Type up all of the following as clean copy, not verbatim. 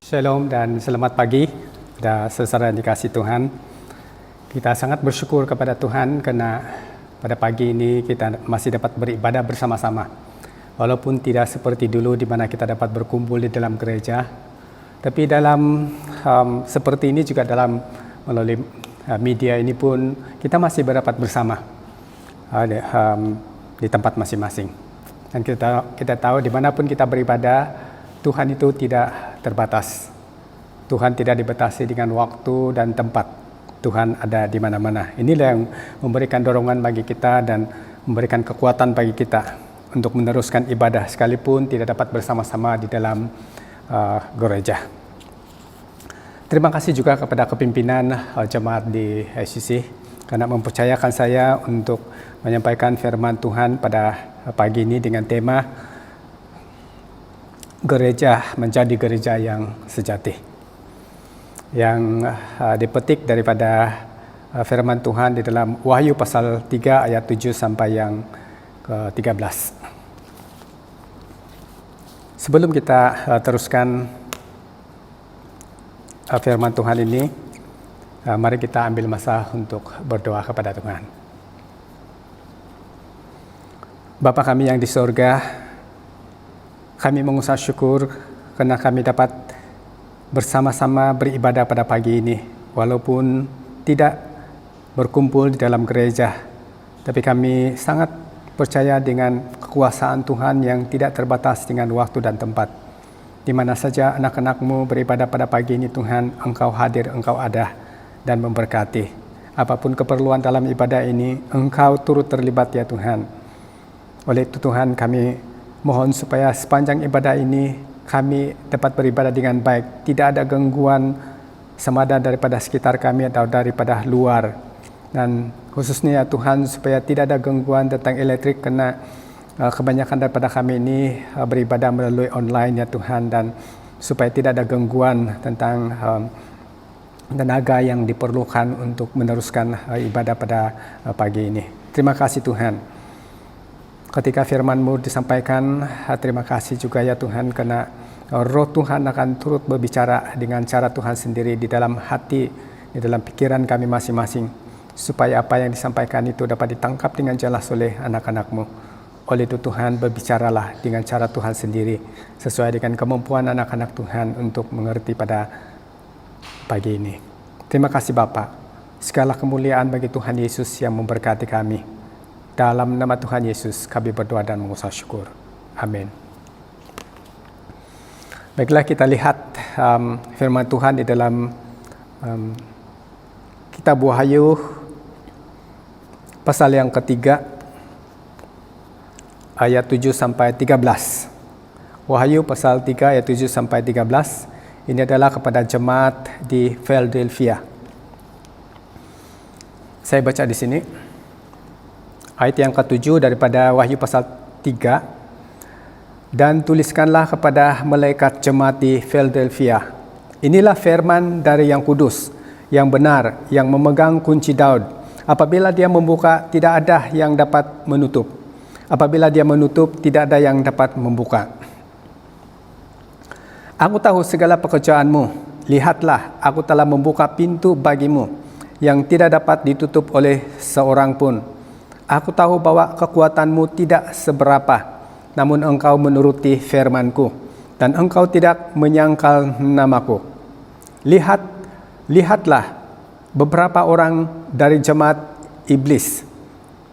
Shalom dan selamat pagi pada saudara yang dikasihi Tuhan. Kita sangat bersyukur kepada Tuhan karena pada pagi ini kita masih dapat beribadah bersama-sama. Walaupun tidak seperti dulu di mana kita dapat berkumpul di dalam gereja, tapi dalam seperti ini juga melalui media ini pun kita masih berdapat bersama di tempat masing-masing. Dan kita tahu dimanapun kita beribadah, Tuhan itu tidak terbatas. Tuhan tidak dibatasi dengan waktu dan tempat. Tuhan ada di mana-mana. Inilah yang memberikan dorongan bagi kita dan memberikan kekuatan bagi kita untuk meneruskan ibadah sekalipun tidak dapat bersama-sama di dalam gereja. Terima kasih juga kepada kepimpinan jemaat di ICC karena mempercayakan saya untuk menyampaikan firman Tuhan pada pagi ini dengan tema gereja menjadi gereja yang sejati. Yang dipetik daripada firman Tuhan di dalam Wahyu pasal 3 ayat 7 sampai yang ke-13. Sebelum kita teruskan firman Tuhan ini, mari kita ambil masa untuk berdoa kepada Tuhan. Bapa kami yang di sorga, kami mengucap syukur karena kami dapat bersama-sama beribadah pada pagi ini. Walaupun tidak berkumpul di dalam gereja, tapi kami sangat percaya dengan kekuasaan Tuhan yang tidak terbatas dengan waktu dan tempat. Di mana saja anak-anak-Mu beribadah pada pagi ini Tuhan, Engkau hadir, Engkau ada dan memberkati. Apapun keperluan dalam ibadah ini, Engkau turut terlibat ya Tuhan. Oleh itu Tuhan, kami mohon supaya sepanjang ibadah ini kami dapat beribadah dengan baik. Tidak ada gangguan semada daripada sekitar kami atau daripada luar. Dan khususnya ya Tuhan, supaya tidak ada gangguan tentang elektrik karena kebanyakan daripada kami ini beribadah melalui online ya Tuhan, dan supaya tidak ada gangguan tentang tenaga yang diperlukan untuk meneruskan ibadah pada pagi ini. Terima kasih Tuhan. Ketika firman-Mu disampaikan, terima kasih juga ya Tuhan karena Roh Tuhan akan turut berbicara dengan cara Tuhan sendiri di dalam hati, di dalam pikiran kami masing-masing, supaya apa yang disampaikan itu dapat ditangkap dengan jelas oleh anak-anak-Mu. Oleh itu Tuhan, berbicaralah dengan cara Tuhan sendiri, sesuai dengan kemampuan anak-anak Tuhan untuk mengerti pada pagi ini. Terima kasih Bapa. Segala kemuliaan bagi Tuhan Yesus yang memberkati kami. Dalam nama Tuhan Yesus kami berdoa dan mengucap syukur. Amin. Baiklah, kita lihat firman Tuhan di dalam kitab Wahyu pasal yang ketiga, ayat 7 sampai 13. Wahyu pasal 3 ayat 7 sampai 13. Ini adalah kepada jemaat di Philadelphia. Saya baca di sini. Ayat yang ke-7 daripada Wahyu pasal 3. Dan tuliskanlah kepada malaikat jemaat di Philadelphia. Inilah firman dari yang kudus, yang benar, yang memegang kunci Daud. Apabila dia membuka, tidak ada yang dapat menutup. Apabila dia menutup, tidak ada yang dapat membuka. Aku tahu segala pekerjaanmu. Lihatlah, aku telah membuka pintu bagimu yang tidak dapat ditutup oleh seorang pun. Aku tahu bahwa kekuatanmu tidak seberapa, namun engkau menuruti firman-Ku, dan engkau tidak menyangkal namaku. Lihatlah beberapa orang dari jemaat iblis,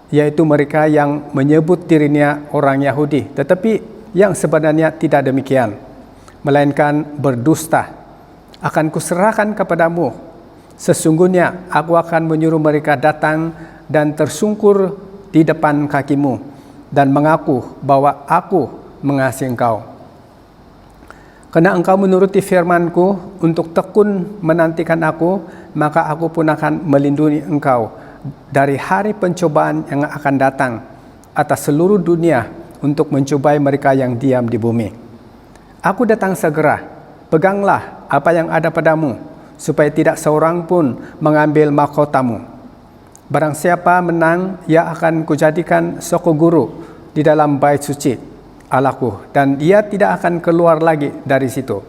yaitu mereka yang menyebut dirinya orang Yahudi, tetapi yang sebenarnya tidak demikian, melainkan berdusta. Akan kuserahkan kepadamu. Sesungguhnya aku akan menyuruh mereka datang dan tersungkur di depan kakimu dan mengaku bahwa aku mengasihi engkau. Karena engkau menuruti firman-Ku untuk tekun menantikan aku, maka aku pun akan melindungi engkau dari hari pencobaan yang akan datang atas seluruh dunia untuk mencobai mereka yang diam di bumi. Aku datang segera. Peganglah apa yang ada padamu, supaya tidak seorang pun mengambil mahkotamu. Barang siapa menang, ia akan kujadikan soko guru di dalam bait suci Allahku, dan ia tidak akan keluar lagi dari situ.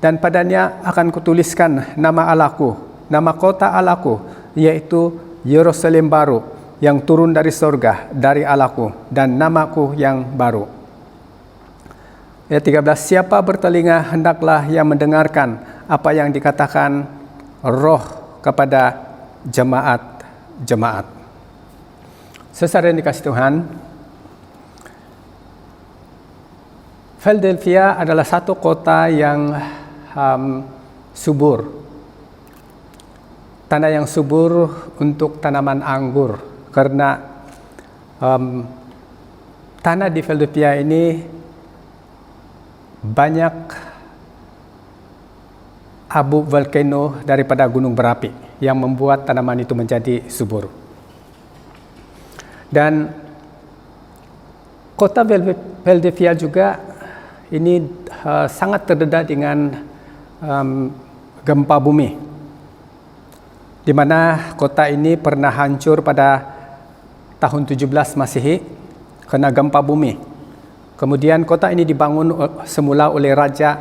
Dan padanya akan kutuliskan nama Allahku, nama kota Allahku, yaitu Yerusalem baru yang turun dari sorga dari Allahku, dan namaku yang baru. Ayat 13, siapa bertelinga hendaklah yang mendengarkan apa yang dikatakan Roh kepada jemaat-jemaat. Saudara yang dikasihi Tuhan, Philadelphia adalah satu kota yang subur. Tanah yang subur untuk tanaman anggur, karena tanah di Philadelphia ini banyak abu volcano daripada gunung berapi yang membuat tanaman itu menjadi subur. Dan kota Philadelphia juga ini sangat terdedah dengan gempa bumi, di mana kota ini pernah hancur pada tahun 17 Masehi kena gempa bumi. Kemudian kota ini dibangun semula oleh Raja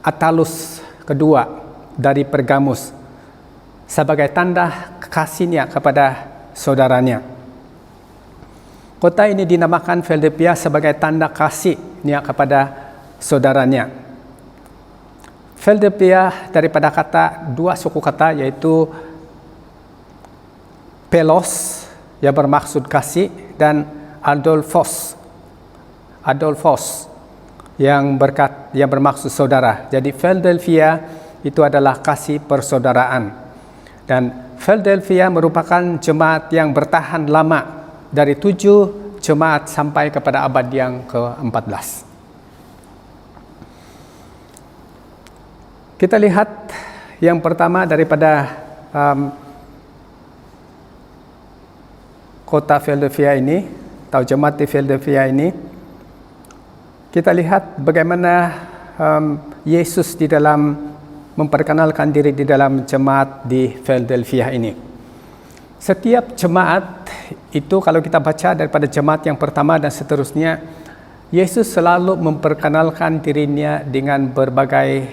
Attalus kedua dari Pergamus sebagai tanda kasihnya kepada saudaranya. Kota ini dinamakan Philadelphia sebagai tanda kasihnya kepada saudaranya. Philadelphia daripada dua suku kata, yaitu Pelos yang bermaksud kasih dan Adolphos yang bermaksud saudara. Jadi Philadelphia itu adalah kasih persaudaraan. Dan Philadelphia merupakan jemaat yang bertahan lama, dari 7 jemaat sampai kepada abad yang ke-14. Kita lihat yang pertama daripada kota Philadelphia ini, atau jemaat di Philadelphia ini. Kita lihat bagaimana Yesus di dalam memperkenalkan diri di dalam jemaat di Philadelphia ini. Setiap jemaat itu, kalau kita baca daripada jemaat yang pertama dan seterusnya, Yesus selalu memperkenalkan dirinya dengan berbagai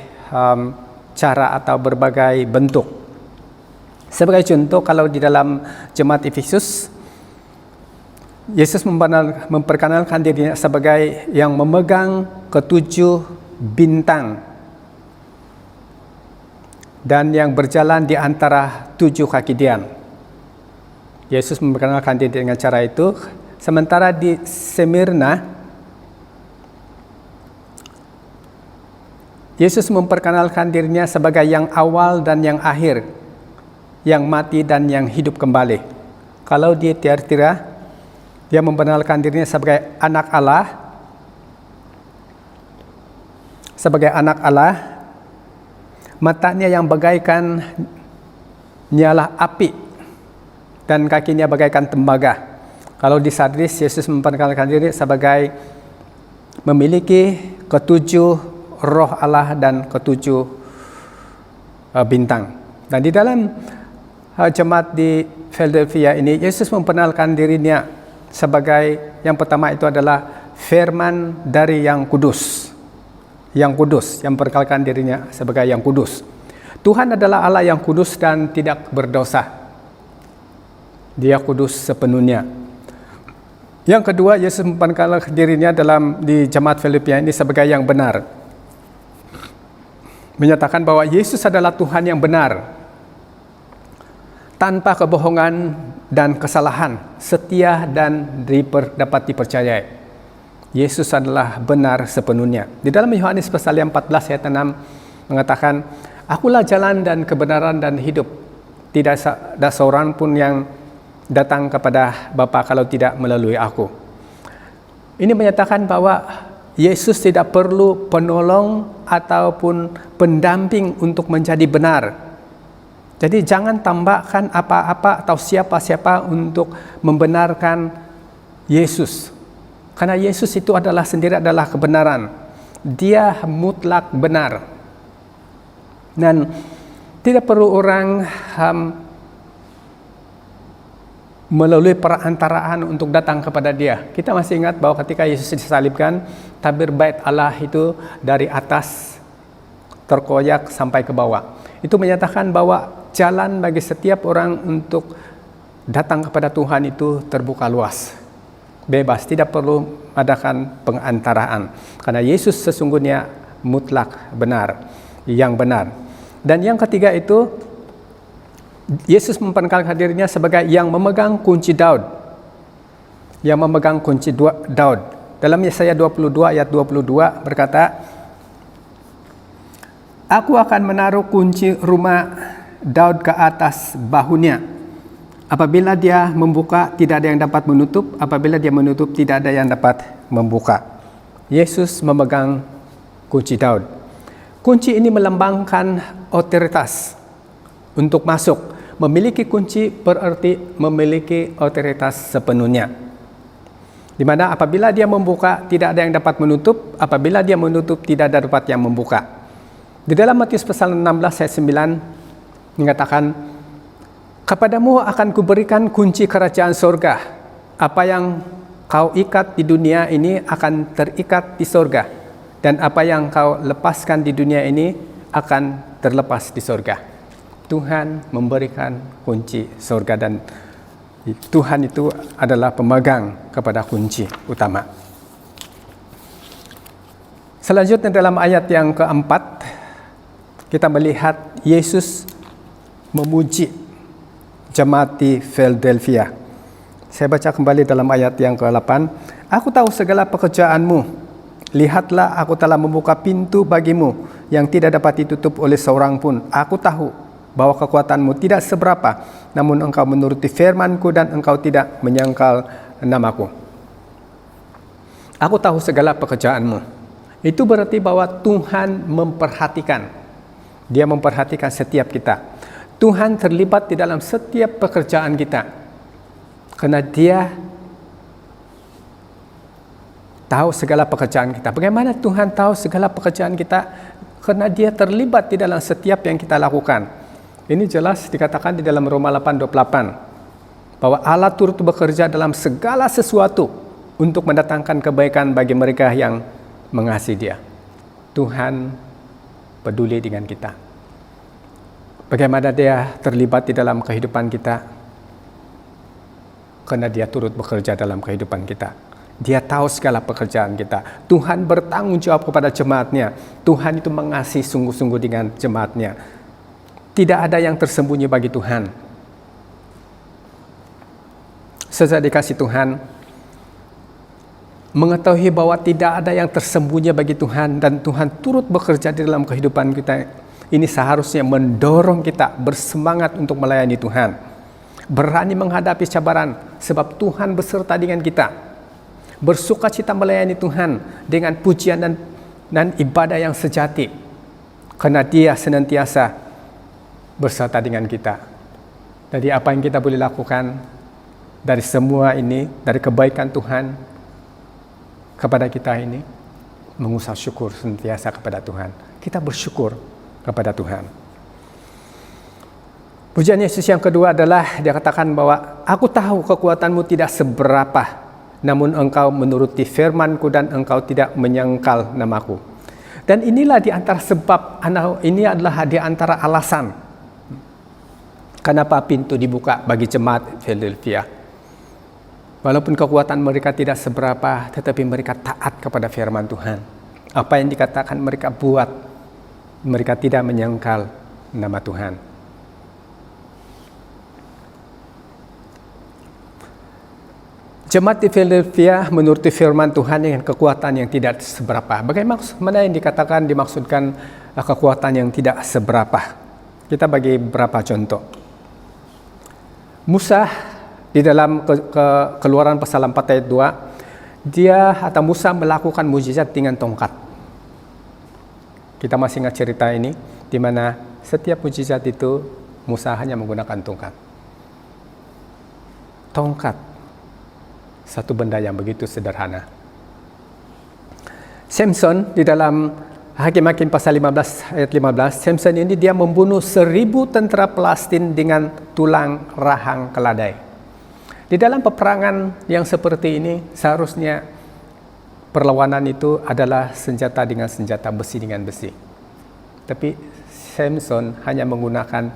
cara atau berbagai bentuk. Sebagai contoh, kalau di dalam jemaat Efesus, Yesus memperkenalkan dirinya sebagai yang memegang ketujuh bintang dan yang berjalan di antara 7 kaki dian. Yesus memperkenalkan diri dengan cara itu. Sementara di Smyrna, Yesus memperkenalkan dirinya sebagai yang awal dan yang akhir, yang mati dan yang hidup kembali. Kalau di Tiatira, dia memperkenalkan dirinya sebagai anak Allah, matanya yang bagaikan nyala api dan kakinya bagaikan tembaga. Kalau di Sardis, Yesus memperkenalkan diri sebagai memiliki ketujuh roh Allah dan ketujuh bintang. Dan di dalam jemaat di Philadelphia ini, Yesus memperkenalkan dirinya sebagai yang pertama itu adalah firman dari yang kudus. Yang kudus, yang memperkenalkan dirinya sebagai yang kudus. Tuhan adalah Allah yang kudus dan tidak berdosa. Dia kudus sepenuhnya. Yang kedua, Yesus memperkenalkan dirinya di jemaat Philadelphia ini sebagai yang benar. Menyatakan bahwa Yesus adalah Tuhan yang benar, tanpa kebohongan dan kesalahan, setia dan dapat dipercayai. Yesus adalah benar sepenuhnya. Di dalam Yohanes pasal 14 ayat 6 mengatakan, "Akulah jalan dan kebenaran dan hidup. Tidak ada seorang pun yang datang kepada Bapa kalau tidak melalui aku." Ini menyatakan bahwa Yesus tidak perlu penolong ataupun pendamping untuk menjadi benar. Jadi jangan tambahkan apa-apa atau siapa-siapa untuk membenarkan Yesus. Karena Yesus itu sendiri adalah kebenaran. Dia mutlak benar. Dan tidak perlu orang melalui perantaraan untuk datang kepada dia. Kita masih ingat bahwa ketika Yesus disalibkan, tabir bait Allah itu dari atas terkoyak sampai ke bawah. Itu menyatakan bahwa jalan bagi setiap orang untuk datang kepada Tuhan itu terbuka luas, bebas, tidak perlu adakan pengantaraan. Karena Yesus sesungguhnya mutlak benar, yang benar. Dan yang ketiga itu, Yesus memperkenalkan dirinya sebagai yang memegang kunci Daud. Yang memegang kunci Daud. Dalam Yesaya 22 ayat 22 berkata, "Aku akan menaruh kunci rumah Daud ke atas bahunya. Apabila dia membuka, tidak ada yang dapat menutup. Apabila dia menutup, tidak ada yang dapat membuka." Yesus memegang kunci Daud. Kunci ini melambangkan otoritas untuk masuk. Memiliki kunci berarti memiliki otoritas sepenuhnya. Di mana apabila dia membuka, tidak ada yang dapat menutup. Apabila dia menutup, tidak ada dapat yang membuka. Di dalam Matius pasal 16 ayat 9 mengatakan, kepadamu akan kuberikan kunci kerajaan sorga. Apa yang kau ikat di dunia ini akan terikat di sorga. Dan apa yang kau lepaskan di dunia ini akan terlepas di sorga. Tuhan memberikan kunci sorga dan Tuhan itu adalah pemegang kepada kunci utama. Selanjutnya dalam ayat yang keempat, kita melihat Yesus memuji jemaat di Philadelphia. Saya baca kembali dalam ayat yang ke-8. Aku tahu segala pekerjaanmu. Lihatlah, aku telah membuka pintu bagimu yang tidak dapat ditutup oleh seorang pun. Aku tahu bahwa kekuatanmu tidak seberapa, namun engkau menuruti firman-Ku dan engkau tidak menyangkal nama-Ku. Aku tahu segala pekerjaanmu. Itu berarti bahwa Tuhan memperhatikan. Dia memperhatikan setiap kita. Tuhan terlibat di dalam setiap pekerjaan kita. Karena Dia tahu segala pekerjaan kita. Bagaimana Tuhan tahu segala pekerjaan kita? Karena Dia terlibat di dalam setiap yang kita lakukan. Ini jelas dikatakan di dalam Roma 8:28 bahwa Allah turut bekerja dalam segala sesuatu untuk mendatangkan kebaikan bagi mereka yang mengasihi Dia. Tuhan peduli dengan kita. Bagaimana Dia terlibat di dalam kehidupan kita? Karena Dia turut bekerja dalam kehidupan kita. Dia tahu segala pekerjaan kita. Tuhan bertanggung jawab kepada jemaat-Nya. Tuhan itu mengasihi sungguh-sungguh dengan jemaat-Nya. Tidak ada yang tersembunyi bagi Tuhan. Saudara dikasih Tuhan, mengetahui bahwa tidak ada yang tersembunyi bagi Tuhan dan Tuhan turut bekerja di dalam kehidupan kita, ini seharusnya mendorong kita bersemangat untuk melayani Tuhan. Berani menghadapi cabaran sebab Tuhan beserta dengan kita. Bersukacita melayani Tuhan dengan pujian dan ibadah yang sejati. Karena Dia senantiasa beserta dengan kita. Jadi apa yang kita boleh lakukan dari semua ini, dari kebaikan Tuhan kepada kita ini, mengucap syukur senantiasa kepada Tuhan. Kita bersyukur kepada Tuhan. Pujian Yesus yang kedua adalah dia katakan bahwa aku tahu kekuatanmu tidak seberapa, namun engkau menuruti firman-Ku dan engkau tidak menyangkal nama-Ku. Dan inilah di antara sebab, ini adalah di antara alasan kenapa pintu dibuka bagi jemaat Philadelphia. Walaupun kekuatan mereka tidak seberapa, tetapi mereka taat kepada firman Tuhan. Apa yang dikatakan mereka buat, mereka tidak menyangkal nama Tuhan. Jemaat di Philadelphia menuruti firman Tuhan dengan kekuatan yang tidak seberapa. Bagaimana yang dimaksudkan kekuatan yang tidak seberapa? Kita bagi beberapa contoh. Musa di dalam Keluaran pasal 4 ayat 2, Musa melakukan mukjizat dengan tongkat. Kita masih ingat cerita ini, di mana setiap mukjizat itu Musa hanya menggunakan tongkat. Tongkat, satu benda yang begitu sederhana. Samson di dalam Hakim-Hakim pasal 15 ayat 15, Samson ini dia membunuh 1000 tentara Palestin dengan tulang rahang keledai. Di dalam peperangan yang seperti ini, seharusnya perlawanan itu adalah senjata dengan senjata, besi dengan besi. Tapi Samson hanya menggunakan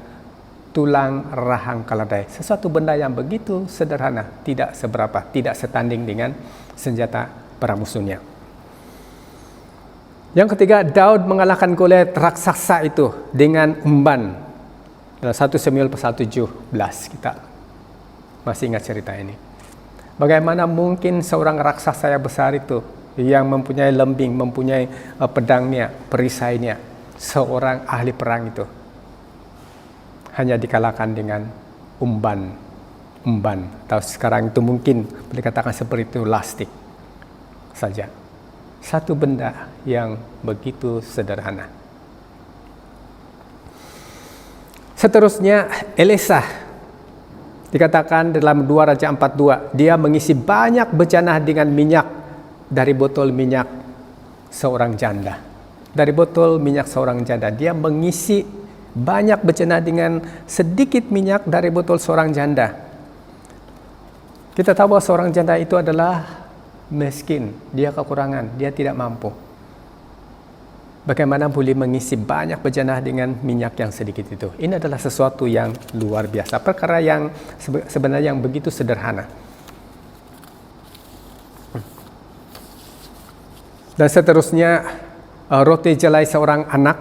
tulang rahang keledai, sesuatu benda yang begitu sederhana, tidak seberapa, tidak setanding dengan senjata para musuhnya. Yang ketiga, Daud mengalahkan Goliat raksasa itu dengan umban. Dalam 1 Samuel pasal 17, kita masih ingat cerita ini. Bagaimana mungkin seorang raksasa yang besar itu, yang mempunyai lembing, mempunyai pedangnya, perisainya, seorang ahli perang itu, hanya dikalahkan dengan umban. Atau sekarang itu mungkin boleh katakan seperti itu, lastik saja. Satu benda yang begitu sederhana. Seterusnya Elisa, dikatakan dalam 2 Raja 4:2, dia mengisi banyak bejana dengan minyak dari botol minyak seorang janda. Dari botol minyak seorang janda, dia mengisi banyak bejana dengan sedikit minyak dari botol seorang janda. Kita tahu bahwa seorang janda itu adalah miskin, dia kekurangan, dia tidak mampu. Bagaimana boleh mengisi banyak bejana dengan minyak yang sedikit itu? Ini adalah sesuatu yang luar biasa, perkara yang sebenarnya yang begitu sederhana. Dan seterusnya, roti jelai seorang anak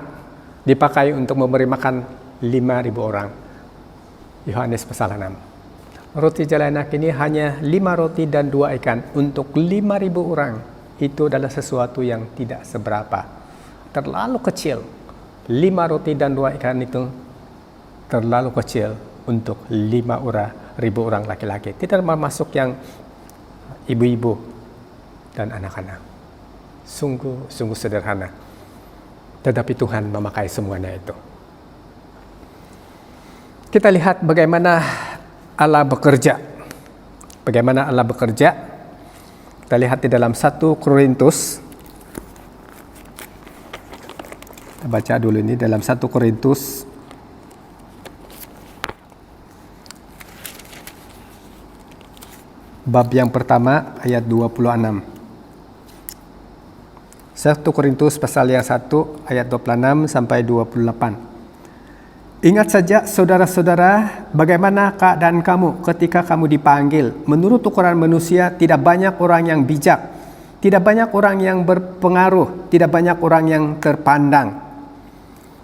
dipakai untuk memberi makan 5.000 orang. Yohanes pasal 6. Roti jelai anak ini hanya 5 roti dan 2 ikan untuk 5.000 orang. Itu adalah sesuatu yang tidak seberapa. Terlalu kecil. 5 roti dan 2 ikan itu terlalu kecil untuk 5.000 orang laki-laki. Tidak termasuk yang ibu-ibu dan anak-anak. Sungguh sederhana. Tetapi Tuhan memakai semuanya itu. Kita lihat bagaimana Allah bekerja. Bagaimana Allah bekerja? Kita lihat di dalam 1 Korintus. Kita baca dulu ini dalam 1 Korintus bab yang pertama ayat 26. 1 Korintus pasal yang 1 ayat 26 sampai 28. Ingat saja saudara-saudara, bagaimana keadaan kamu ketika kamu dipanggil. Menurut ukuran manusia, tidak banyak orang yang bijak, tidak banyak orang yang berpengaruh, tidak banyak orang yang terpandang.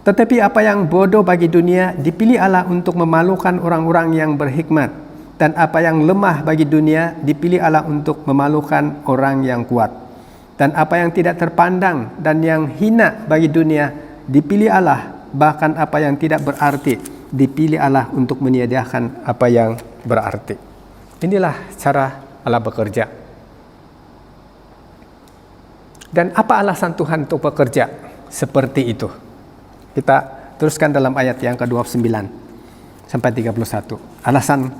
Tetapi apa yang bodoh bagi dunia dipilih Allah untuk memalukan orang-orang yang berhikmat, dan apa yang lemah bagi dunia dipilih Allah untuk memalukan orang yang kuat. Dan apa yang tidak terpandang dan yang hina bagi dunia dipilih Allah, bahkan apa yang tidak berarti dipilih Allah untuk meniadakan apa yang berarti. Inilah cara Allah bekerja. Dan apa alasan Tuhan untuk bekerja seperti itu? Kita teruskan dalam ayat yang ke-29 sampai 31. Alasan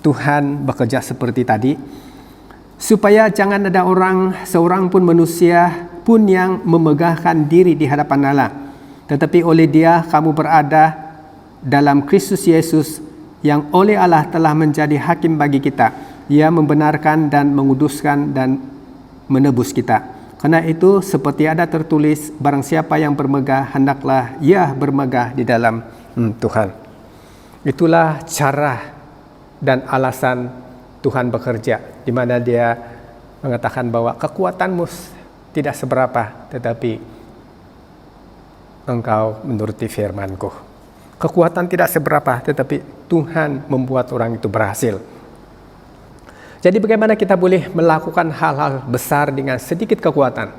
Tuhan bekerja seperti tadi, supaya jangan ada seorang pun manusia pun yang memegahkan diri di hadapan Allah. Tetapi oleh Dia kamu berada dalam Kristus Yesus, yang oleh Allah telah menjadi hakim bagi kita. Ia membenarkan dan menguduskan dan menebus kita. Karena itu seperti ada tertulis, barang siapa yang bermegah, hendaklah ia bermegah di dalam Tuhan. Itulah cara dan alasan Tuhan bekerja, di mana Dia mengatakan bahwa kekuatanmu tidak seberapa, tetapi engkau menuruti firman-Ku. Kekuatan tidak seberapa, tetapi Tuhan membuat orang itu berhasil. Jadi bagaimana kita boleh melakukan hal-hal besar dengan sedikit kekuatan?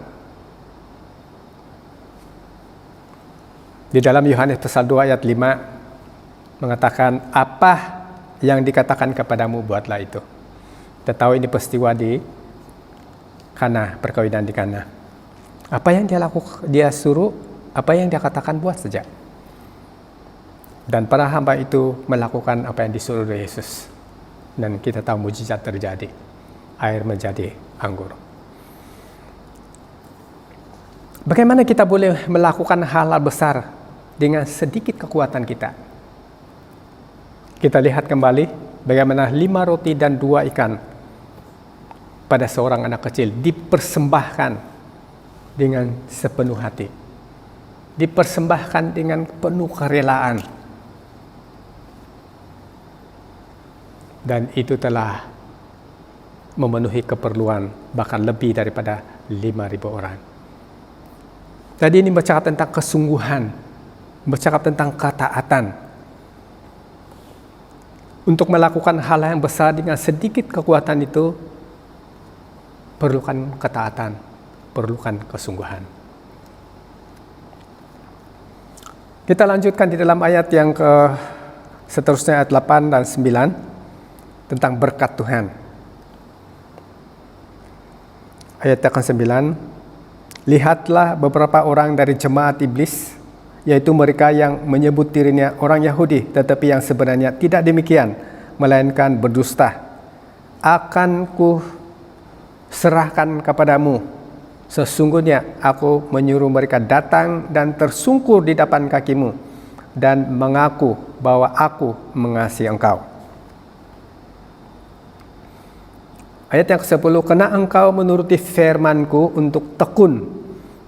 Di dalam Yohanes pasal 2 ayat 5 mengatakan, apa yang dikatakan kepadamu, buatlah itu. Kita tahu ini peristiwa di Kana, perkawinan di Kana. Apa yang dia suruh, apa yang dia katakan, buat saja. Dan para hamba itu melakukan apa yang disuruh oleh Yesus. Dan kita tahu mujizat terjadi. Air menjadi anggur. Bagaimana kita boleh melakukan hal-hal besar dengan sedikit kekuatan kita? Kita lihat kembali bagaimana 5 roti dan 2 ikan pada seorang anak kecil dipersembahkan dengan sepenuh hati. Dipersembahkan dengan penuh kerelaan. Dan itu telah memenuhi keperluan bahkan lebih daripada 5.000 orang. Tadi ini bercakap tentang kesungguhan, bercakap tentang ketaatan. Untuk melakukan hal yang besar dengan sedikit kekuatan itu, perlukan ketaatan, perlukan kesungguhan. Kita lanjutkan di dalam ayat yang seterusnya, ayat 8 dan 9. Tentang berkat Tuhan. Ayat yang ke-9, lihatlah beberapa orang dari jemaat iblis yaitu mereka yang menyebut dirinya orang Yahudi tetapi yang sebenarnya tidak demikian, melainkan berdusta. Akan ku serahkan kepadamu. Sesungguhnya aku menyuruh mereka datang dan tersungkur di depan kakimu dan mengaku bahwa aku mengasihi engkau. Ayat yang ke-10, karena engkau menuruti firman-Ku untuk tekun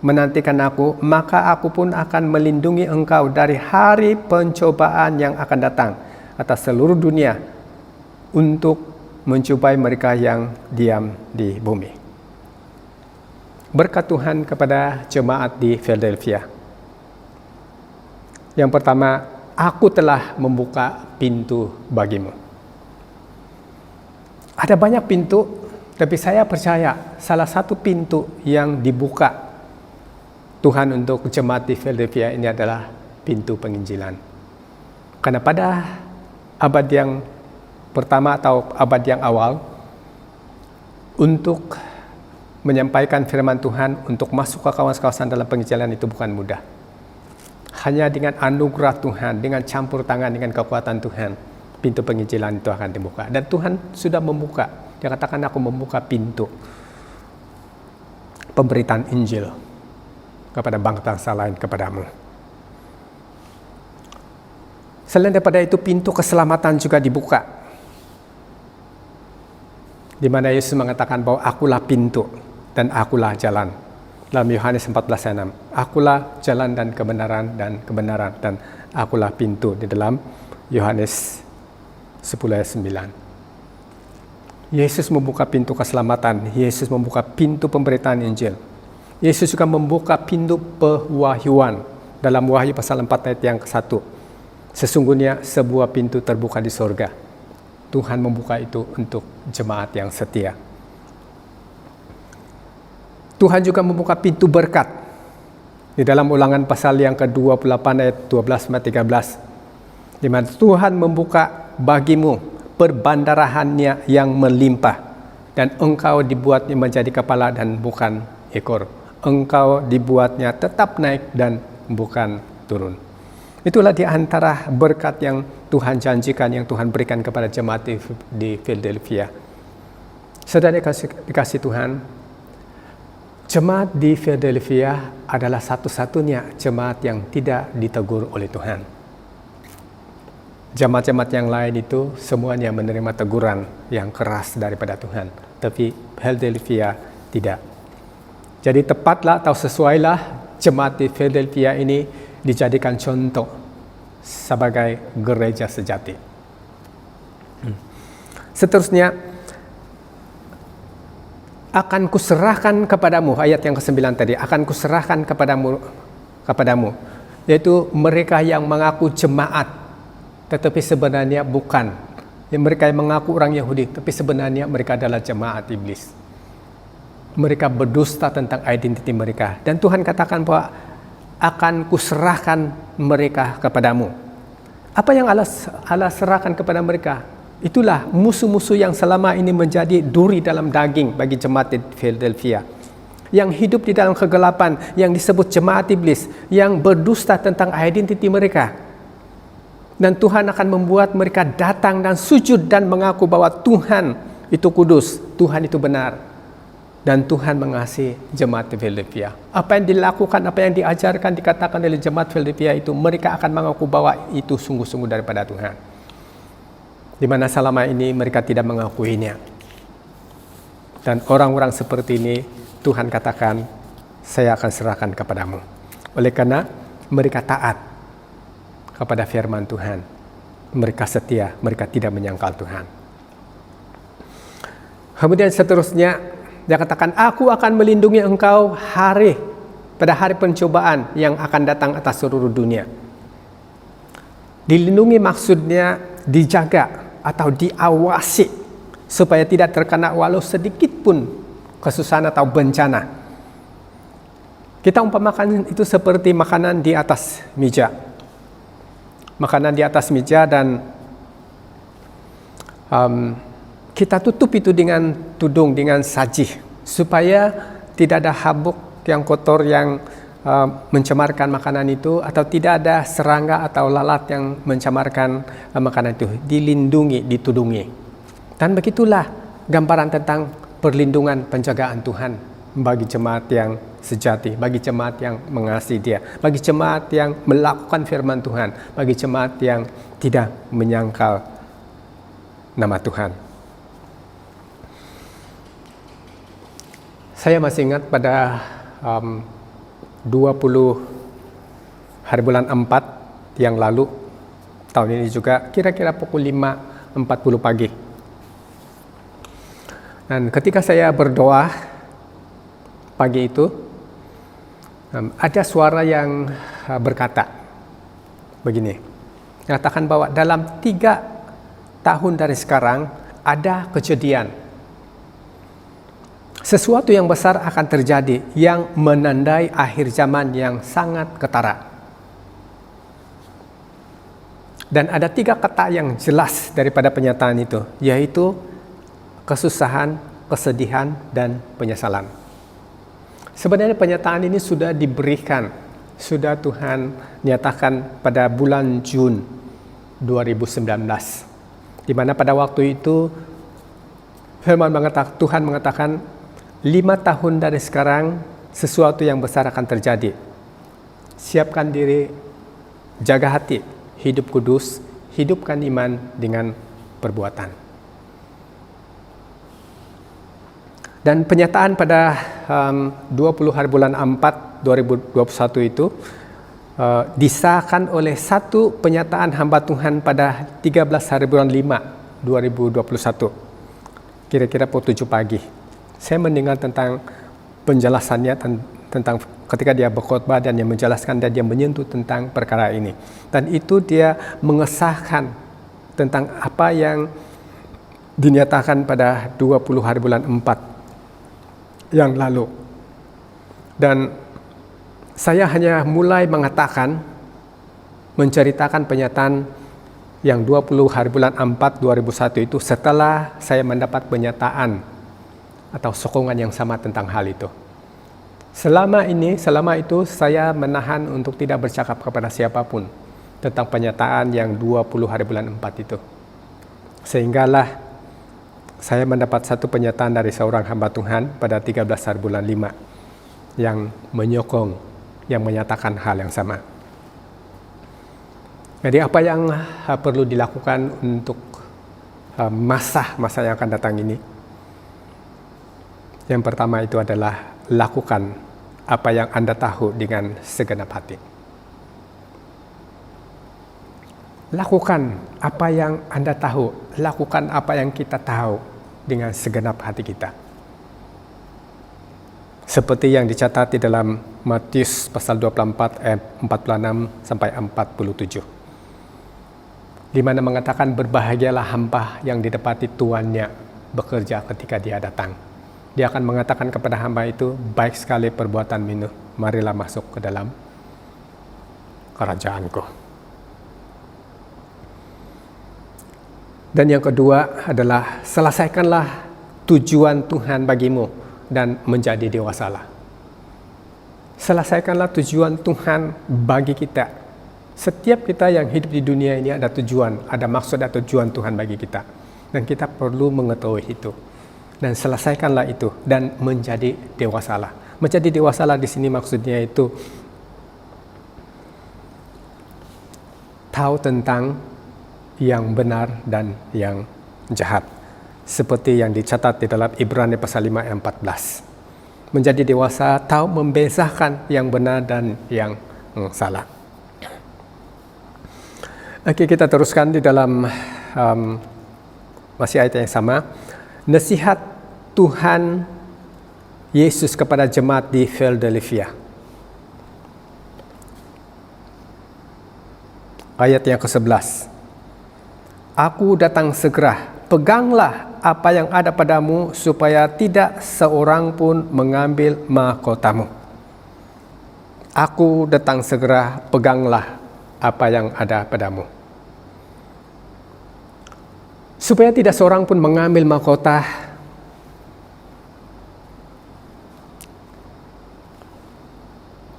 menantikan aku, maka aku pun akan melindungi engkau dari hari pencobaan yang akan datang atas seluruh dunia untuk mencobai mereka yang diam di bumi. Berkat Tuhan kepada jemaat di Philadelphia. Yang pertama, aku telah membuka pintu bagimu. Ada banyak pintu, tapi saya percaya salah satu pintu yang dibuka Tuhan untuk jemaat di Philadelphia ini adalah pintu penginjilan. Karena pada abad yang pertama atau abad yang awal, untuk menyampaikan firman Tuhan, untuk masuk ke kawasan-kawasan dalam penginjilan itu bukan mudah. Hanya dengan anugerah Tuhan, dengan campur tangan dengan kekuatan Tuhan, pintu penginjilan itu akan dibuka. Dan Tuhan sudah membuka. Dia katakan, aku membuka pintu pemberitaan Injil kepada bangsa lain kepadamu. Selain daripada itu, pintu keselamatan juga dibuka. Di mana Yesus mengatakan bahwa akulah pintu dan akulah jalan. Dalam Yohanes 14:6, akulah jalan dan kebenaran dan akulah pintu. Di dalam Yohanes 10:9. Yesus membuka pintu keselamatan. Yesus membuka pintu pemberitaan Injil. Yesus juga membuka pintu pewahyuan. Dalam Wahyu pasal 4 ayat yang ke-1. Sesungguhnya sebuah pintu terbuka di sorga. Tuhan membuka itu untuk jemaat yang setia. Tuhan juga membuka pintu berkat. Di dalam Ulangan pasal yang ke-28 ayat 12-13. Di mana Tuhan membuka bagimu perbandarahannya yang melimpah, dan engkau dibuatnya menjadi kepala dan bukan ekor. Engkau dibuatnya tetap naik dan bukan turun. Itulah di antara berkat yang Tuhan janjikan, yang Tuhan berikan kepada jemaat di Philadelphia. Saudara dikasih Tuhan, jemaat di Philadelphia adalah satu-satunya jemaat yang tidak ditegur oleh Tuhan. Jemaat-jemaat yang lain itu semuanya menerima teguran yang keras daripada Tuhan. Tapi Philadelphia tidak. Jadi tepatlah atau sesuailah jemaat di Philadelphia ini dijadikan contoh sebagai gereja sejati. Seterusnya, akan kuserahkan kepadamu, ayat yang ke-9 tadi, akan kuserahkan kepadamu, yaitu mereka yang mengaku jemaat tetapi sebenarnya bukan. Mereka yang mengaku orang Yahudi, tapi sebenarnya mereka adalah jemaat iblis. Mereka berdusta tentang identiti mereka. Dan Tuhan katakan bahwa akan kuserahkan mereka kepadamu. Apa yang Allah serahkan kepada mereka? Itulah musuh-musuh yang selama ini menjadi duri dalam daging bagi jemaat di Philadelphia. Yang hidup di dalam kegelapan, yang disebut jemaat iblis, yang berdusta tentang identiti mereka. Dan Tuhan akan membuat mereka datang dan sujud dan mengaku bahwa Tuhan itu kudus, Tuhan itu benar. Dan Tuhan mengasihi jemaat Philadelphia. Apa yang dilakukan, apa yang diajarkan, dikatakan oleh jemaat Philadelphia itu, mereka akan mengaku bahwa itu sungguh-sungguh daripada Tuhan. Di mana selama ini mereka tidak mengakuinya. Dan orang-orang seperti ini, Tuhan katakan, saya akan serahkan kepadamu. Oleh karena mereka taat kepada firman Tuhan. Mereka setia, mereka tidak menyangkal Tuhan. Kemudian seterusnya, dia katakan, aku akan melindungi engkau pada hari pencobaan yang akan datang atas seluruh dunia. Dilindungi maksudnya dijaga atau diawasi supaya tidak terkena walau sedikit pun kesusahan atau bencana. Kita umpamakan itu seperti makanan di atas meja. Makanan di atas meja dan kita tutup itu dengan tudung, dengan sajih, supaya tidak ada habuk yang kotor yang mencemarkan makanan itu, atau tidak ada serangga atau lalat yang mencemarkan makanan itu, dilindungi, ditudungi. Dan begitulah gambaran tentang perlindungan penjagaan Tuhan bagi jemaat yang sejati, bagi jemaat yang mengasihi Dia, bagi jemaat yang melakukan firman Tuhan, bagi jemaat yang tidak menyangkal nama Tuhan. Saya masih ingat pada 20 hari bulan 4 yang lalu, tahun ini juga, kira-kira pukul 5.40 pagi. Dan ketika saya berdoa pagi itu, ada suara yang berkata begini, mengatakan bahwa dalam 3 tahun dari sekarang ada kejadian, sesuatu yang besar akan terjadi yang menandai akhir zaman yang sangat ketara. Dan ada 3 kata yang jelas daripada penyataan itu, yaitu kesusahan, kesedihan, dan penyesalan. Sebenarnya penyataan ini sudah diberikan, sudah Tuhan nyatakan pada bulan Jun 2019, di mana pada waktu itu Tuhan mengatakan 5 tahun dari sekarang sesuatu yang besar akan terjadi. Siapkan diri, jaga hati, hidup kudus, hidupkan iman dengan perbuatan. Dan penyataan pada 20 hari bulan 4 2021 itu disahkan oleh satu penyataan hamba Tuhan pada 13 hari bulan 5 2021, kira-kira pukul 7 pagi. Saya mendengar tentang penjelasannya tentang ketika dia berkhotbah dan dia menjelaskan dan dia menyentuh tentang perkara ini. Dan itu dia mengesahkan tentang apa yang dinyatakan pada 20 hari bulan 4 yang lalu. Dan saya hanya mulai menceritakan penyataan yang 20 hari bulan 4 2001 itu setelah saya mendapat penyataan atau sokongan yang sama tentang hal itu. Selama itu saya menahan untuk tidak bercakap kepada siapapun tentang penyataan yang 20 hari bulan 4 itu. Sehinggalah saya mendapat satu penyataan dari seorang hamba Tuhan pada 13 hari bulan 5 yang menyokong, yang menyatakan hal yang sama. Jadi apa yang perlu dilakukan untuk masa yang akan datang ini? Yang pertama itu adalah lakukan apa yang Anda tahu dengan segenap hati. Lakukan apa yang Anda tahu, lakukan apa yang kita tahu dengan segenap hati kita. Seperti yang dicatat di dalam Matius pasal 24 ayat 46 sampai 47. Di mana mengatakan berbahagialah hamba yang didapati tuannya bekerja ketika dia datang. Dia akan mengatakan kepada hamba itu, baik sekali perbuatanmu, marilah masuk ke dalam kerajaanku. Dan yang kedua adalah selesaikanlah tujuan Tuhan bagimu dan menjadi dewasalah. Selesaikanlah tujuan Tuhan bagi kita. Setiap kita yang hidup di dunia ini ada tujuan, ada maksud dan tujuan Tuhan bagi kita. Dan kita perlu mengetahui itu. Dan selesaikanlah itu dan menjadi dewasalah. Menjadi dewasalah di sini maksudnya itu tahu tentang yang benar dan yang jahat. Seperti yang dicatat di dalam Ibrani pasal 5 ayat 14. Menjadi dewasa tahu membezakan yang benar dan yang salah. Oke, kita teruskan di dalam masih ayat yang sama. Nasihat Tuhan Yesus kepada jemaat di Philadelphia. Ayat yang ke-11. Aku datang segera, peganglah apa yang ada padamu supaya tidak seorang pun mengambil mahkotamu. Aku datang segera, peganglah apa yang ada padamu. Supaya tidak seorang pun mengambil mahkota.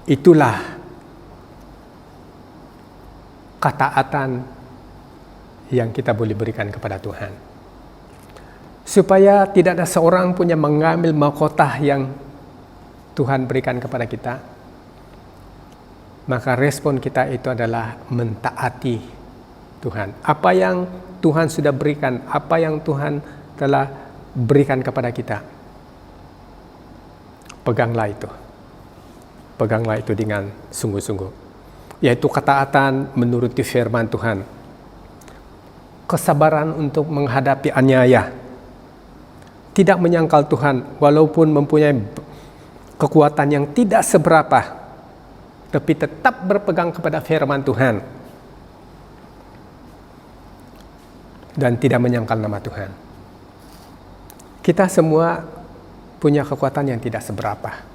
Itulah ketaatan yang kita boleh berikan kepada Tuhan. Supaya tidak ada seorang pun yang mengambil mahkota yang Tuhan berikan kepada kita, maka respon kita itu adalah mentaati Tuhan. Apa yang Tuhan sudah berikan, apa yang Tuhan telah berikan kepada kita, peganglah itu. Peganglah itu dengan sungguh-sungguh. Yaitu ketaatan menuruti firman Tuhan. Kesabaran untuk menghadapi aniaya. Tidak menyangkal Tuhan walaupun mempunyai kekuatan yang tidak seberapa, tapi tetap berpegang kepada firman Tuhan. Dan tidak menyangkal nama Tuhan. Kita semua punya kekuatan yang tidak seberapa.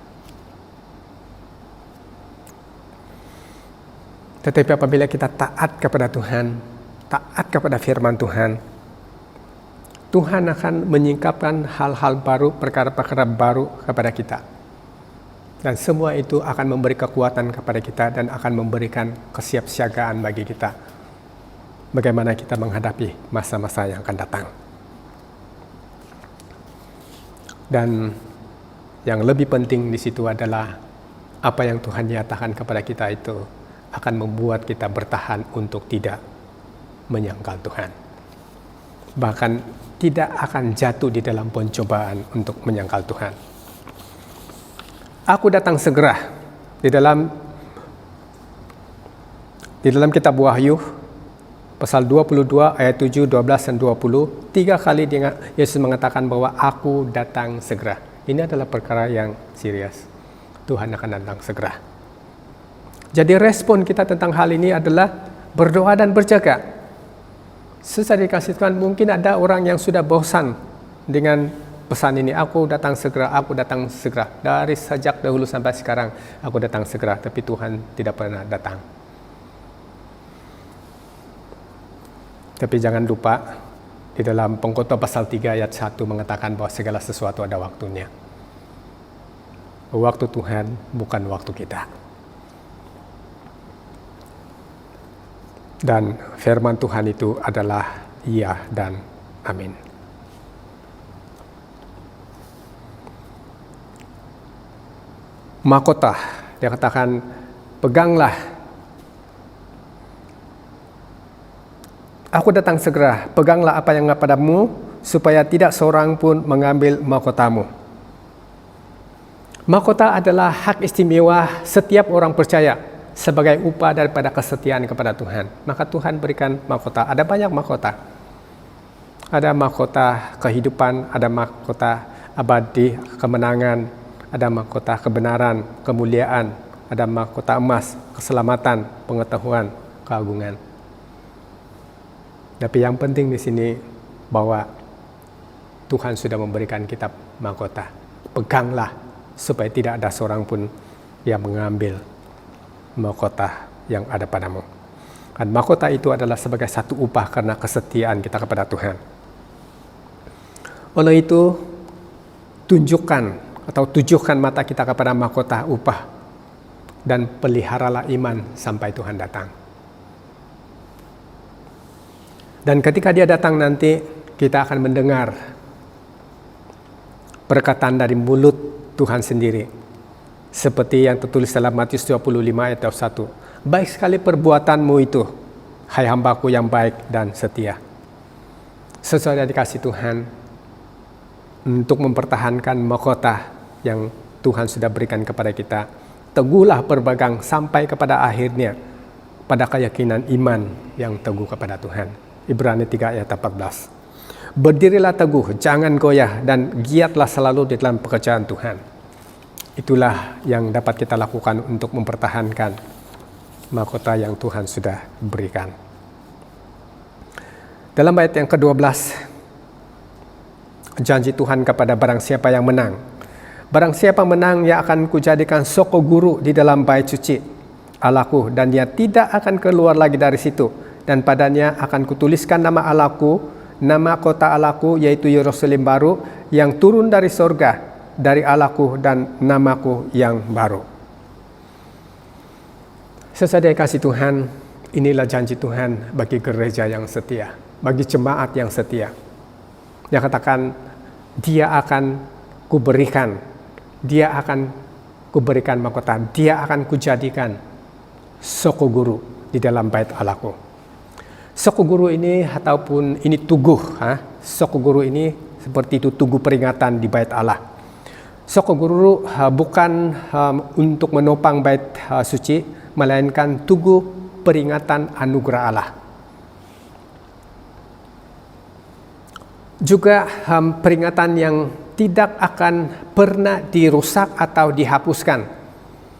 Tetapi apabila kita taat kepada Tuhan, taat kepada firman Tuhan, Tuhan akan menyingkapkan hal-hal baru, perkara-perkara baru kepada kita. Dan semua itu akan memberi kekuatan kepada kita dan akan memberikan kesiapsiagaan bagi kita. Bagaimana kita menghadapi masa-masa yang akan datang. Dan yang lebih penting di situ adalah apa yang Tuhan nyatakan kepada kita itu akan membuat kita bertahan untuk tidak menyangkal Tuhan. Bahkan tidak akan jatuh di dalam pencobaan untuk menyangkal Tuhan. Aku datang segera. Di dalam kitab Wahyu pasal 22 ayat 7, 12 dan 20, 3 kali Yesus mengatakan bahwa aku datang segera. Ini adalah perkara yang serius. Tuhan akan datang segera. Jadi respon kita tentang hal ini adalah berdoa dan berjaga. Sesuai dikasih Tuhan, mungkin ada orang yang sudah bosan dengan pesan ini. Aku datang segera, aku datang segera. Dari sejak dahulu sampai sekarang, aku datang segera. Tapi Tuhan tidak pernah datang. Tapi jangan lupa, di dalam Pengkhotbah pasal 3 ayat 1 mengatakan bahwa segala sesuatu ada waktunya. Waktu Tuhan bukan waktu kita. Dan firman Tuhan itu adalah iya dan amin. Mahkota, dia katakan, peganglah. Aku datang segera, peganglah apa yang padamu, supaya tidak seorang pun mengambil mahkotamu. Mahkota adalah hak istimewa setiap orang percaya sebagai upah daripada kesetiaan kepada Tuhan. Maka Tuhan berikan mahkota. Ada banyak mahkota. Ada mahkota kehidupan, ada mahkota abadi, kemenangan, ada mahkota kebenaran, kemuliaan, ada mahkota emas, keselamatan, pengetahuan, keagungan. Tapi yang penting di sini bahwa Tuhan sudah memberikan kita mahkota. Peganglah supaya tidak ada seorang pun yang mengambil mahkota yang ada padamu. Dan mahkota itu adalah sebagai satu upah karena kesetiaan kita kepada Tuhan. Oleh itu, tujukan mata kita kepada mahkota upah dan peliharalah iman sampai Tuhan datang. Dan ketika dia datang nanti, kita akan mendengar perkataan dari mulut Tuhan sendiri. Seperti yang tertulis dalam Matius 25 ayat 1. Baik sekali perbuatanmu itu, hai hambaku yang baik dan setia. Sesuai dikasih Tuhan, untuk mempertahankan mahkota yang Tuhan sudah berikan kepada kita, teguhlah berpegang sampai kepada akhirnya, pada keyakinan iman yang teguh kepada Tuhan. Ibrani 3 ayat 14. Berdirilah teguh, jangan goyah, dan giatlah selalu di dalam pekerjaan Tuhan. Itulah yang dapat kita lakukan untuk mempertahankan mahkota yang Tuhan sudah berikan. Dalam ayat yang ke-12, janji Tuhan kepada barang siapa yang menang. Barang siapa menang, ia akan kujadikan soko guru di dalam bait suci Allahku, dan dia tidak akan keluar lagi dari situ. Dan padanya akan kutuliskan nama Allahku, nama kota Allahku, yaitu Yerusalem baru, yang turun dari sorga, dari Allahku dan namaku yang baru. Sesaudara kasih Tuhan, inilah janji Tuhan bagi gereja yang setia, bagi jemaat yang setia. Dia katakan, dia akan kuberikan mahkota, dia akan kujadikan soko guru di dalam bait Allahku. Soko guru ini ataupun ini tugu, soko guru ini seperti itu tugu peringatan di bait Allah. Soko guru bukan untuk menopang bait suci, melainkan tugu peringatan anugerah Allah. Juga peringatan yang tidak akan pernah dirusak atau dihapuskan.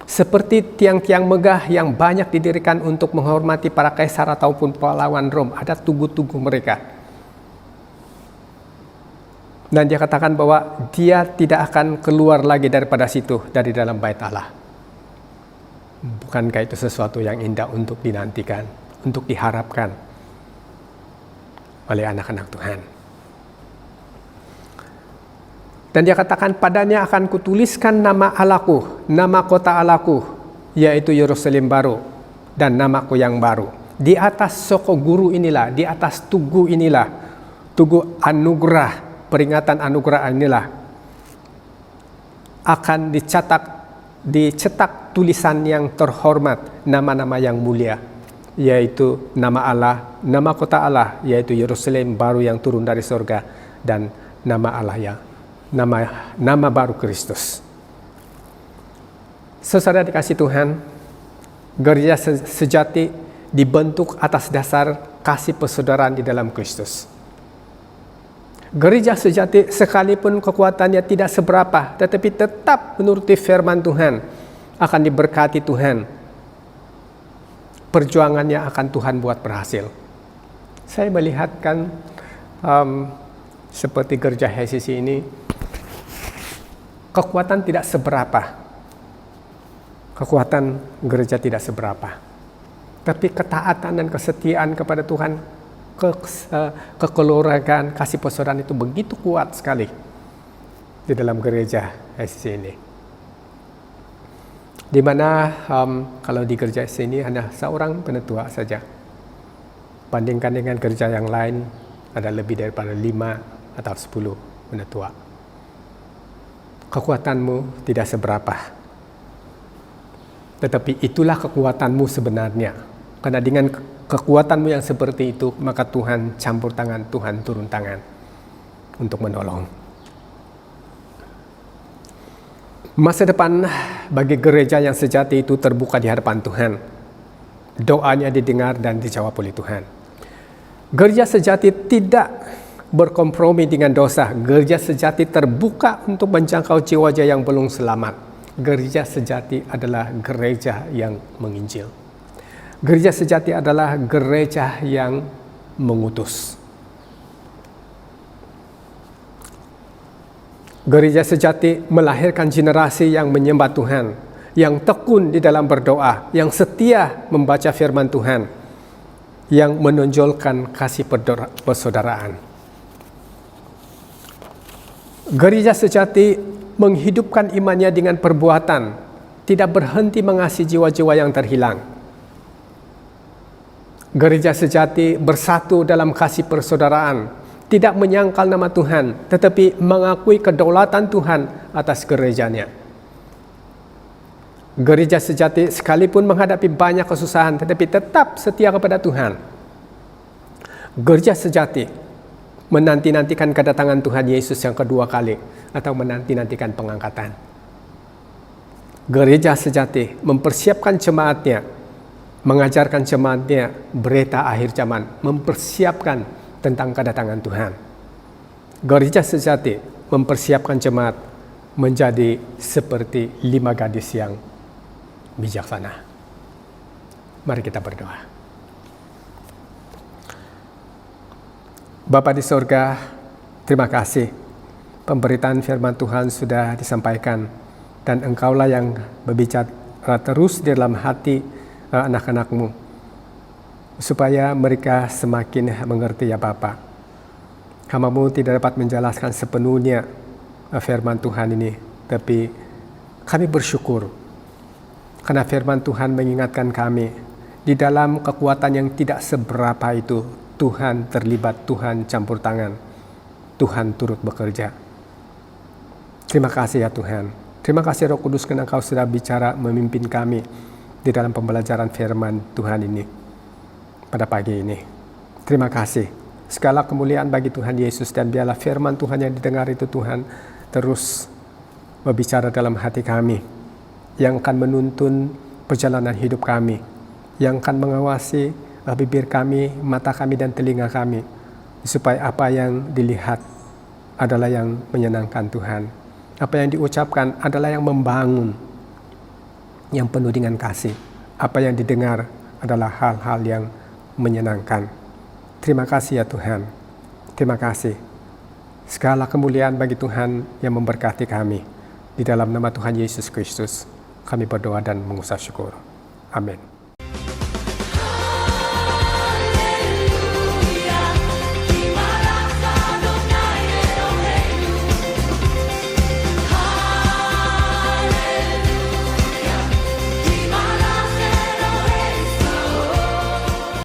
Seperti tiang-tiang megah yang banyak didirikan untuk menghormati para kaisar ataupun pahlawan Rom. Ada tugu-tugu mereka. Dan dia katakan bahwa dia tidak akan keluar lagi daripada situ, dari dalam bait Allah. Bukankah itu sesuatu yang indah untuk dinantikan, untuk diharapkan oleh anak-anak Tuhan? Dan dia katakan, padanya akan kutuliskan nama Allahku, nama kota Allahku, yaitu Yerusalem baru, dan namaku yang baru. Di atas soko guru inilah, di atas tugu inilah, tugu anugerah, peringatan anugerah inilah, akan dicetak tulisan yang terhormat, nama-nama yang mulia, yaitu nama Allah, nama kota Allah, yaitu Yerusalem baru yang turun dari surga, dan nama Allah yang nama baru Kristus. Saudara dikasih Tuhan, gereja sejati dibentuk atas dasar kasih persaudaraan di dalam Kristus. Gereja sejati sekalipun kekuatannya tidak seberapa, tetapi tetap menuruti firman Tuhan, akan diberkati Tuhan. Perjuangannya akan Tuhan buat berhasil. Saya melihatkan seperti gereja HCC ini, kekuatan tidak seberapa. Kekuatan gereja tidak seberapa. Tapi ketaatan dan kesetiaan kepada Tuhan, kekeluargaan, kasih persaudaraan itu begitu kuat sekali di dalam gereja HCC ini. Di mana kalau di gereja HCC ini hanya seorang penetua saja. Bandingkan dengan gereja yang lain, ada lebih daripada 5 atau 10 penetua. Kekuatanmu tidak seberapa, tetapi itulah kekuatanmu sebenarnya. Karena dengan kekuatanmu yang seperti itu, maka Tuhan campur tangan, Tuhan turun tangan untuk menolong. Masa depan bagi gereja yang sejati itu terbuka di hadapan Tuhan. Doanya didengar dan dijawab oleh Tuhan. Gereja sejati tidak berkompromi dengan dosa. Gereja sejati terbuka untuk menjangkau jiwa-jiwa yang belum selamat. Gereja sejati adalah gereja yang menginjil. Gereja sejati adalah gereja yang mengutus. Gereja sejati melahirkan generasi yang menyembah Tuhan, yang tekun di dalam berdoa, yang setia membaca firman Tuhan, yang menonjolkan kasih persaudaraan. Gereja sejati menghidupkan imannya dengan perbuatan, tidak berhenti mengasihi jiwa-jiwa yang terhilang. Gereja sejati bersatu dalam kasih persaudaraan, tidak menyangkal nama Tuhan, tetapi mengakui kedaulatan Tuhan atas gerejanya. Gereja sejati sekalipun menghadapi banyak kesusahan, tetapi tetap setia kepada Tuhan. Gereja sejati menanti-nantikan kedatangan Tuhan Yesus yang kedua kali, atau menanti-nantikan pengangkatan. Gereja sejati mempersiapkan jemaatnya, mengajarkan jemaatnya berita akhir zaman, mempersiapkan tentang kedatangan Tuhan. Gereja sejati mempersiapkan jemaat menjadi seperti 5 gadis yang bijaksana. Mari kita berdoa. Bapa di sorga, terima kasih. Pemberitaan firman Tuhan sudah disampaikan, dan Engkaulah yang berbicara terus di dalam hati anak-anak-Mu, supaya mereka semakin mengerti ya Bapa. Hamba-Mu tidak dapat menjelaskan sepenuhnya firman Tuhan ini, tapi kami bersyukur Karena firman Tuhan mengingatkan kami, di dalam kekuatan yang tidak seberapa itu, Tuhan terlibat, Tuhan campur tangan, Tuhan turut bekerja. Terima kasih ya Tuhan. Terima kasih Roh Kudus karena Engkau sudah bicara memimpin kami di dalam pembelajaran firman Tuhan ini pada pagi ini. Terima kasih. Segala kemuliaan bagi Tuhan Yesus, dan biarlah firman Tuhan yang didengar itu Tuhan terus berbicara dalam hati kami, yang akan menuntun perjalanan hidup kami, yang akan mengawasi bibir kami, mata kami, dan telinga kami, supaya apa yang dilihat adalah yang menyenangkan Tuhan. Apa yang diucapkan adalah yang membangun, yang penuh dengan kasih. Apa yang didengar adalah hal-hal yang menyenangkan. Terima kasih ya Tuhan. Terima kasih. Segala kemuliaan bagi Tuhan yang memberkati kami. Di dalam nama Tuhan Yesus Kristus, kami berdoa dan mengucap syukur. Amin.